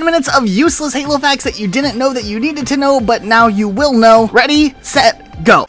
minutes of useless Halo facts that you didn't know that you needed to know, but now you will know. Ready, set, go.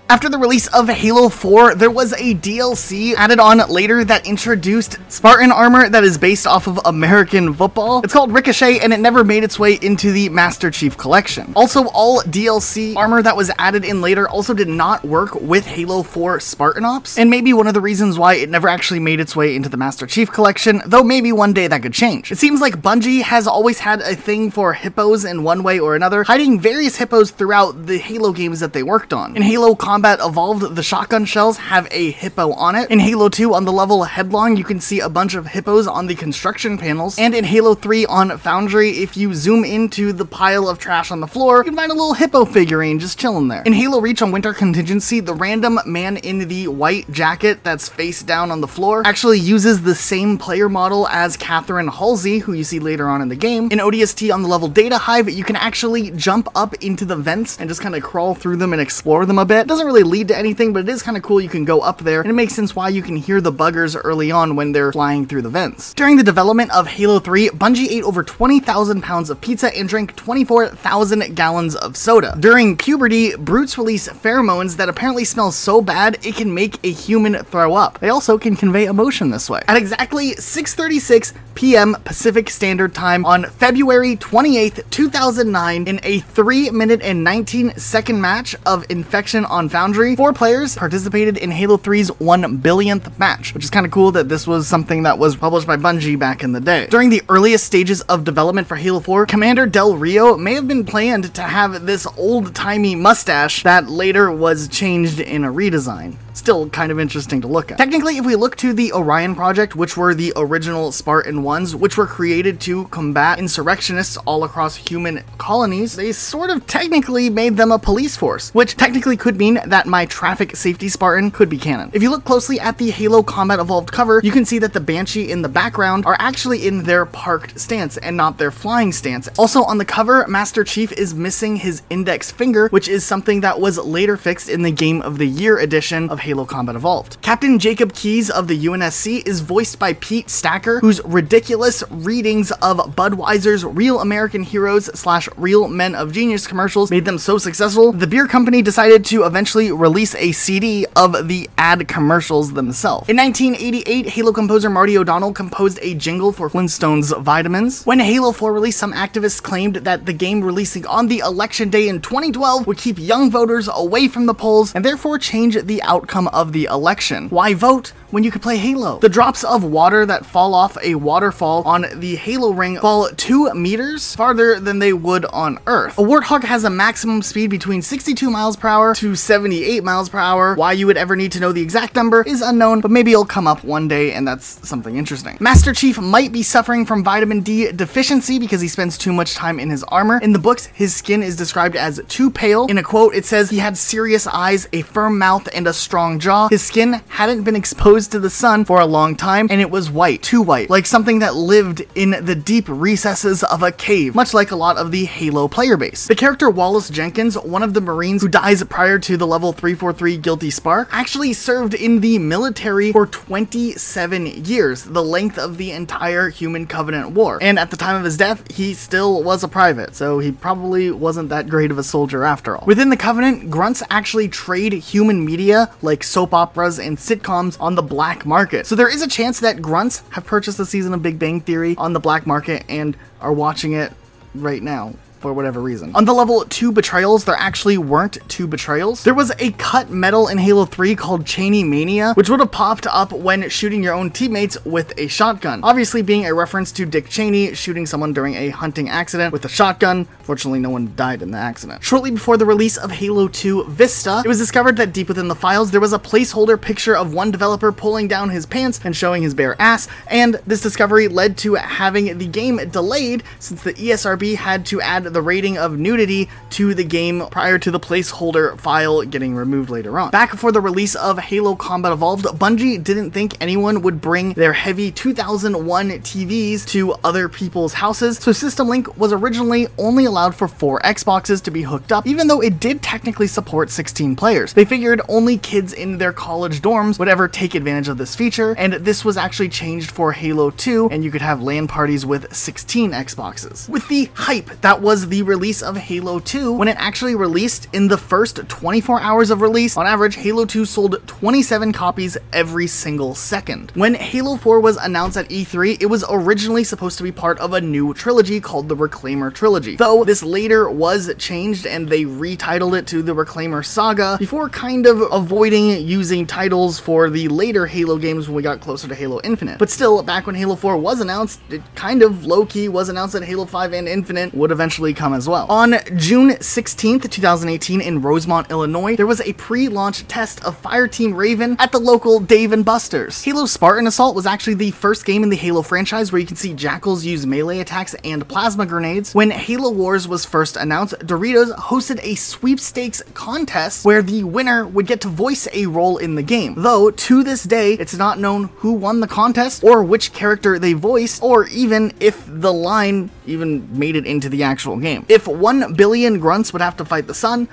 After the release of Halo 4, there was a DLC added on later that introduced Spartan armor that is based off of American football. It's called Ricochet, and it never made its way into the Master Chief Collection. Also, all DLC armor that was added in later also did not work with Halo 4 Spartan Ops, and maybe one of the reasons why it never actually made its way into the Master Chief Collection, though maybe one day that could change. It seems like Bungie has always had a thing for hippos in one way or another, hiding various hippos throughout the Halo games that they worked on. In Halo Combat Evolved, the shotgun shells have a hippo on it. In Halo 2, on the level Headlong, you can see a bunch of hippos on the construction panels. And in Halo 3 on Foundry, if you zoom into the pile of trash on the floor, you can find a little hippo figurine just chilling there. In Halo Reach on Winter Contingency, the random man in the white jacket that's face down on the floor actually uses the same player model as Catherine Halsey, who you see later on in the game. In ODST on the level Data Hive, you can actually jump up into the vents and just kind of crawl through them and explore them a bit. It doesn't really lead to anything, but it is kind of cool. You can go up there, and it makes sense why you can hear the buggers early on when they're flying through the vents. During the development of Halo 3, Bungie ate over 20,000 pounds of pizza and drank 24,000 gallons of soda. During puberty, brutes release pheromones that apparently smell so bad it can make a human throw up. They also can convey emotion this way. At exactly 6:36 p.m. Pacific Standard Time on February 28th, 2009, in a 3-minute and 19-second match of Infection on Foundry, 4 players participated in Halo 3's 1 billionth match, which is kind of cool that this was something that was published by Bungie back in the day. During the earliest stages of development for Halo 4, Commander Del Rio may have been planned to have this old-timey mustache that later was changed in a redesign. Still kind of interesting to look at. Technically, if we look to the Orion Project, which were the original Spartan ones, which were created to combat insurrectionists all across human colonies, they sort of technically made them a police force, which technically could mean that my traffic safety Spartan could be canon. If you look closely at the Halo Combat Evolved cover, you can see that the Banshee in the background are actually in their parked stance and not their flying stance. Also on the cover, Master Chief is missing his index finger, which is something that was later fixed in the Game of the Year edition of Halo Combat Evolved. Captain Jacob Keyes of the UNSC is voiced by Pete Stacker, whose ridiculous readings of Budweiser's Real American Heroes / Real Men of Genius commercials made them so successful, the beer company decided to eventually release a CD of the ad commercials themselves. In 1988, Halo composer Marty O'Donnell composed a jingle for Flintstones Vitamins. When Halo 4 released, some activists claimed that the game releasing on the election day in 2012 would keep young voters away from the polls and therefore change the outcome of the election. Why vote when you could play Halo? The drops of water that fall off a waterfall on the Halo ring fall 2 meters farther than they would on Earth. A Warthog has a maximum speed between 62 miles per hour to 78 miles per hour. Why you would ever need to know the exact number is unknown, but maybe it'll come up one day and that's something interesting. Master Chief might be suffering from vitamin D deficiency because he spends too much time in his armor. In the books, his skin is described as too pale. In a quote, it says he had serious eyes, a firm mouth, and a strong jaw. His skin hadn't been exposed to the sun for a long time, and it was white, too white, like something that lived in the deep recesses of a cave, much like a lot of the Halo player base. The character Wallace Jenkins, one of the Marines who dies prior to the level 343 Guilty Spark, actually served in the military for 27 years, the length of the entire Human Covenant War. And at the time of his death, he still was a private, so he probably wasn't that great of a soldier after all. Within the Covenant, grunts actually trade human media, like soap operas and sitcoms, on the black market. So there is a chance that grunts have purchased a season of Big Bang Theory on the black market and are watching it right now, for whatever reason. On the level 2 betrayals, there actually weren't 2 betrayals. There was a cut medal in Halo 3 called Cheney Mania, which would have popped up when shooting your own teammates with a shotgun. Obviously being a reference to Dick Cheney shooting someone during a hunting accident with a shotgun. Fortunately, no one died in the accident. Shortly before the release of Halo 2 Vista, it was discovered that deep within the files, there was a placeholder picture of one developer pulling down his pants and showing his bare ass, and this discovery led to having the game delayed since the ESRB had to add the rating of nudity to the game prior to the placeholder file getting removed later on. Back before the release of Halo Combat Evolved, Bungie didn't think anyone would bring their heavy 2001 TVs to other people's houses, so System Link was originally only allowed for 4 Xboxes to be hooked up, even though it did technically support 16 players. They figured only kids in their college dorms would ever take advantage of this feature, and this was actually changed for Halo 2, and you could have LAN parties with 16 Xboxes. With the hype that was the release of Halo 2, when it actually released in the first 24 hours of release, on average, Halo 2 sold 27 copies every single second. When Halo 4 was announced at E3, it was originally supposed to be part of a new trilogy called the Reclaimer Trilogy, though this later was changed and they retitled it to the Reclaimer Saga before kind of avoiding using titles for the later Halo games when we got closer to Halo Infinite. But still, back when Halo 4 was announced, it kind of low-key was announced that Halo 5 and Infinite would eventually come as well. On June 16th, 2018 in Rosemont, Illinois, there was a pre-launch test of Fireteam Raven at the local Dave & Buster's. Halo Spartan Assault was actually the first game in the Halo franchise where you can see Jackals use melee attacks and plasma grenades. When Halo Wars was first announced, Doritos hosted a sweepstakes contest where the winner would get to voice a role in the game, though to this day it's not known who won the contest or which character they voiced, or even if the line even made it into the actual game. If 1 billion grunts would have to fight the Sun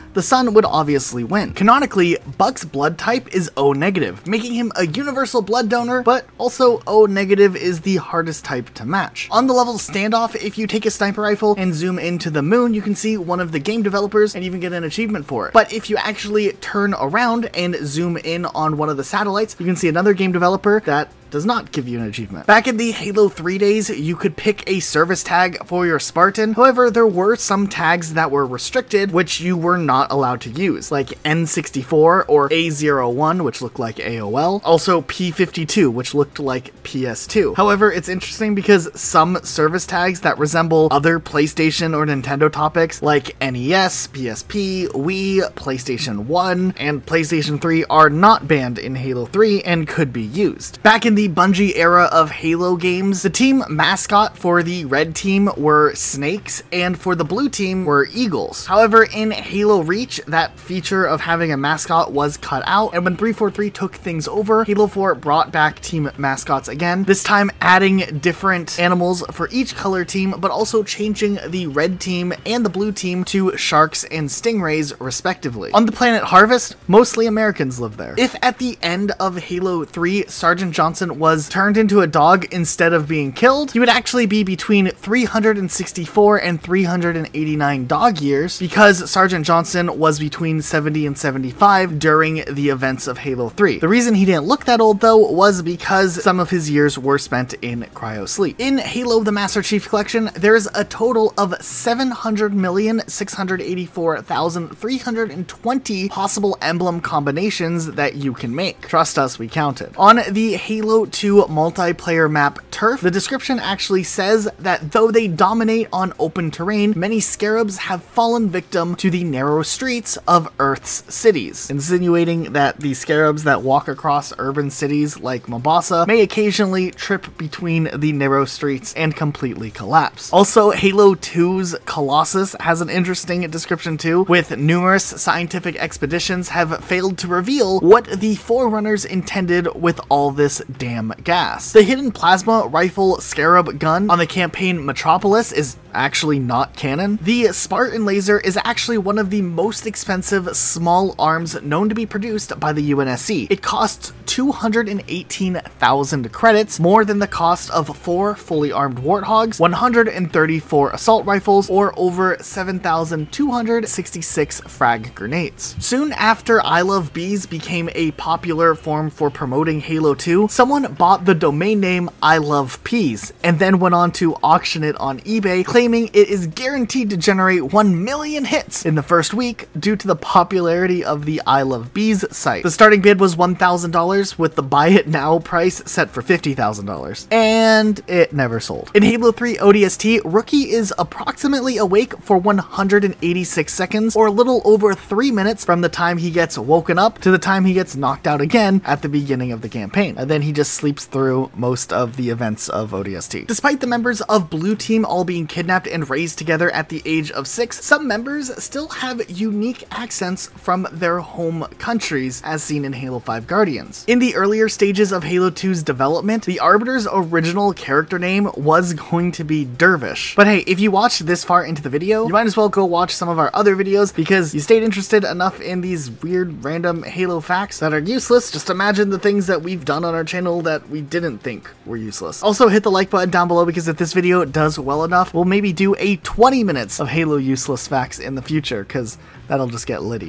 would obviously win. Canonically, Buck's blood type is O negative, making him a universal blood donor, but also O negative is the hardest type to match. On the level standoff, if you take a sniper rifle and zoom into the moon, you can see one of the game developers and even get an achievement for it. But if you actually turn around and zoom in on one of the satellites, you can see another game developer that does not give you an achievement. Back in the Halo 3 days, you could pick a service tag for your Spartan. However, there were some tags that were restricted, which you were not allowed to use, like N64 or A01, which looked like AOL. Also P52, which looked like PS2. However, it's interesting because some service tags that resemble other PlayStation or Nintendo topics, like NES, PSP, Wii, PlayStation 1, and PlayStation 3 are not banned in Halo 3 and could be used. Back in the Bungie era of Halo games, the team mascot for the red team were snakes, and for the blue team were eagles. However, in Halo Reach, that feature of having a mascot was cut out, and when 343 took things over, Halo 4 brought back team mascots again, this time adding different animals for each color team, but also changing the red team and the blue team to sharks and stingrays, respectively. On the planet Harvest, mostly Americans live there. If at the end of Halo 3, Sergeant Johnson was turned into a dog instead of being killed, he would actually be between 364 and 389 dog years, because Sergeant Johnson was between 70 and 75 during the events of Halo 3. The reason he didn't look that old, though, was because some of his years were spent in cryo sleep. In Halo the Master Chief Collection, there is a total of 700,684,320 possible emblem combinations that you can make. Trust us, we counted. On the Halo 2 multiplayer map Turf, the description actually says that though they dominate on open terrain, many scarabs have fallen victim to the narrow streets of Earth's cities, insinuating that the scarabs that walk across urban cities like Mombasa may occasionally trip between the narrow streets and completely collapse. Also, Halo 2's Colossus has an interesting description too, with numerous scientific expeditions have failed to reveal what the Forerunners intended with all this damn gas. The hidden plasma rifle scarab gun on the campaign Metropolis is actually not canon. The Spartan laser is actually one of the most expensive small arms known to be produced by the UNSC. It costs 218,000 credits, more than the cost of 4 fully armed Warthogs, 134 assault rifles, or over 7,266 frag grenades. Soon after I Love Bees became a popular form for promoting Halo 2, someone bought the domain name I Love Peas, and then went on to auction it on eBay, claiming it is guaranteed to generate 1 million hits in the first week due to the popularity of the I Love Bees site. The starting bid was $1,000, with the buy it now price set for $50,000, and it never sold. In Halo 3 ODST, Rookie is approximately awake for 186 seconds, or a little over 3 minutes from the time he gets woken up to the time he gets knocked out again at the beginning of the campaign, and then he just sleeps through most of the events sense of ODST. Despite the members of Blue Team all being kidnapped and raised together at the age of 6, some members still have unique accents from their home countries, as seen in Halo 5 Guardians. In the earlier stages of Halo 2's development, the Arbiter's original character name was going to be Dervish. But hey, if you watched this far into the video, you might as well go watch some of our other videos because you stayed interested enough in these weird random Halo facts that are useless. Just imagine the things that we've done on our channel that we didn't think were useless. Also hit the like button down below because if this video does well enough, we'll maybe do a 20 minutes of Halo useless facts in the future because that'll just get litty.